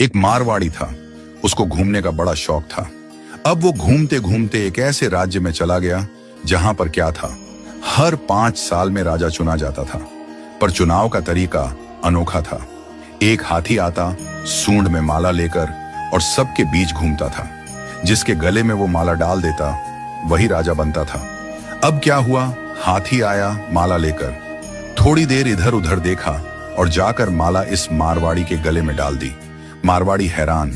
एक मारवाड़ी था, उसको घूमने का बड़ा शौक था। अब वो घूमते घूमते एक ऐसे राज्य में चला गया जहां पर क्या था, हर 5 साल में राजा चुना जाता था, पर चुनाव का तरीका अनोखा था। एक हाथी आता, सूंड में माला लेकर, और सबके बीच घूमता था। जिसके गले में वो माला डाल देता वही राजा बनता था। अब क्या हुआ, हाथी आया माला लेकर, थोड़ी देर इधर उधर देखा और जाकर माला इस मारवाड़ी के गले में डाल दी। मारवाड़ी हैरान,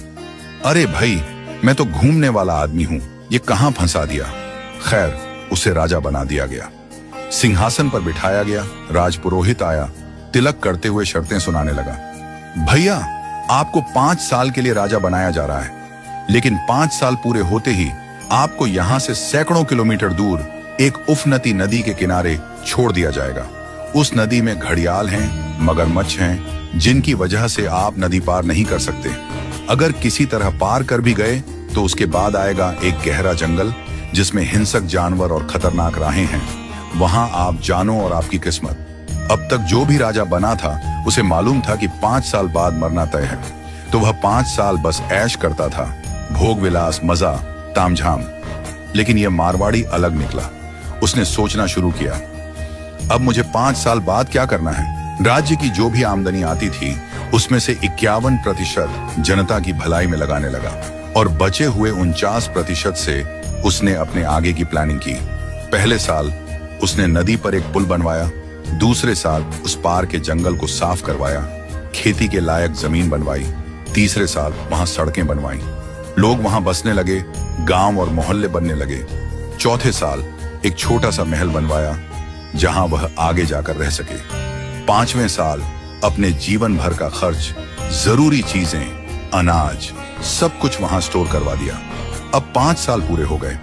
अरे भाई, मैं तो घूमने वाला आदमी हूं, ये कहां फंसा दिया। खैर, उसे राजा बना दिया गया, सिंहासन पर बिठाया गया। राजपुरोहित आया, तिलक करते हुए शर्तें सुनाने लगा। भैया, आपको 5 साल के लिए राजा बनाया जा रहा है, लेकिन 5 साल पूरे होते ही आपको यहां से सैकड़ों किलोमीटर दूर एक उफनती नदी के किनारे छोड़ दिया जाएगा। उस नदी में घड़ियाल हैं, मगरमच्छ हैं, जिनकी वजह से आप नदी पार नहीं कर सकते। अगर किसी तरह पार कर भी गए तो उसके बाद आएगा एक गहरा जंगल जिसमें हिंसक जानवर और खतरनाक राहें हैं। वहां आप जानो और आपकी किस्मत। अब तक जो भी राजा बना था उसे मालूम था कि 5 साल बाद मरना तय है, तो वह 5 साल बस ऐश करता था, भोग विलास, मजा, तामझाम। लेकिन यह मारवाड़ी अलग निकला। उसने सोचना शुरू किया, अब मुझे 5 साल बाद क्या करना है। राज्य की जो भी आमदनी आती थी उसमें से 51% जनता की भलाई में लगाने लगा, और बचे हुए 49% से उसने अपने आगे की प्लानिंग की। पहले साल उसने नदी पर एक पुल बनवाया, दूसरे साल उस पार के जंगल को साफ करवाया, खेती के लायक जमीन बनवाई, तीसरे साल वहां सड़कें बनवाई, लोग वहां बसने लगे, गांव और मोहल्ले बनने लगे। चौथे साल एक छोटा सा महल बनवाया जहां वह आगे जाकर रह सके। 5वें साल अपने जीवन भर का खर्च, जरूरी चीजें, अनाज, सब कुछ वहां स्टोर करवा दिया। अब 5 साल पूरे हो गए।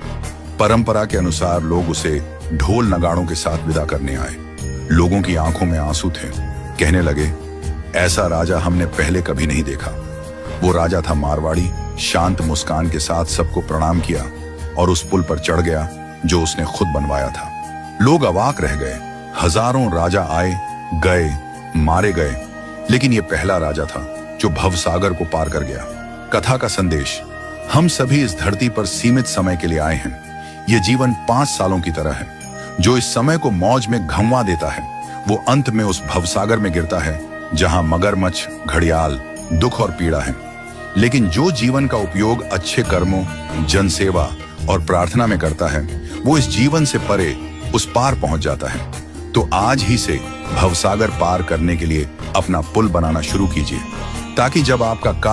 परंपरा के अनुसार लोग उसे ढोल नगाड़ों के साथ विदा करने आए। लोगों की आंखों में आंसू थे। कहने लगे, ऐसा राजा हमने पहले कभी नहीं देखा। वो राजा था मारवाड़ी, शांत मुस्कान के साथ सबको प्रणाम किया और उस पुल पर चढ़ गया जो उसने खुद बनवाया था। लोग अवाक रह गए। हजारों राजा आए गए, मारे गए, लेकिन ये पहला राजा था जो भवसागर को पार कर गया। कथा का संदेश, हम सभी इस धरती पर सीमित समय के लिए आए हैं। ये जीवन 5 सालों की तरह है। जो इस समय को मौज में घंवा देता है वो अंत में उस भवसागर में गिरता है जहां मगरमच्छ, घड़ियाल, दुख और पीड़ा है। लेकिन जो जीवन का उपयोग अच्छे कर्मों, जनसेवा और प्रार्थना में करता है वो इस जीवन से परे उस पार पहुंच जाता है। तो आज ही से भवसागर पार करने के लिए अपना पुल बनाना शुरू कीजिए, ताकि जब आपका कार्य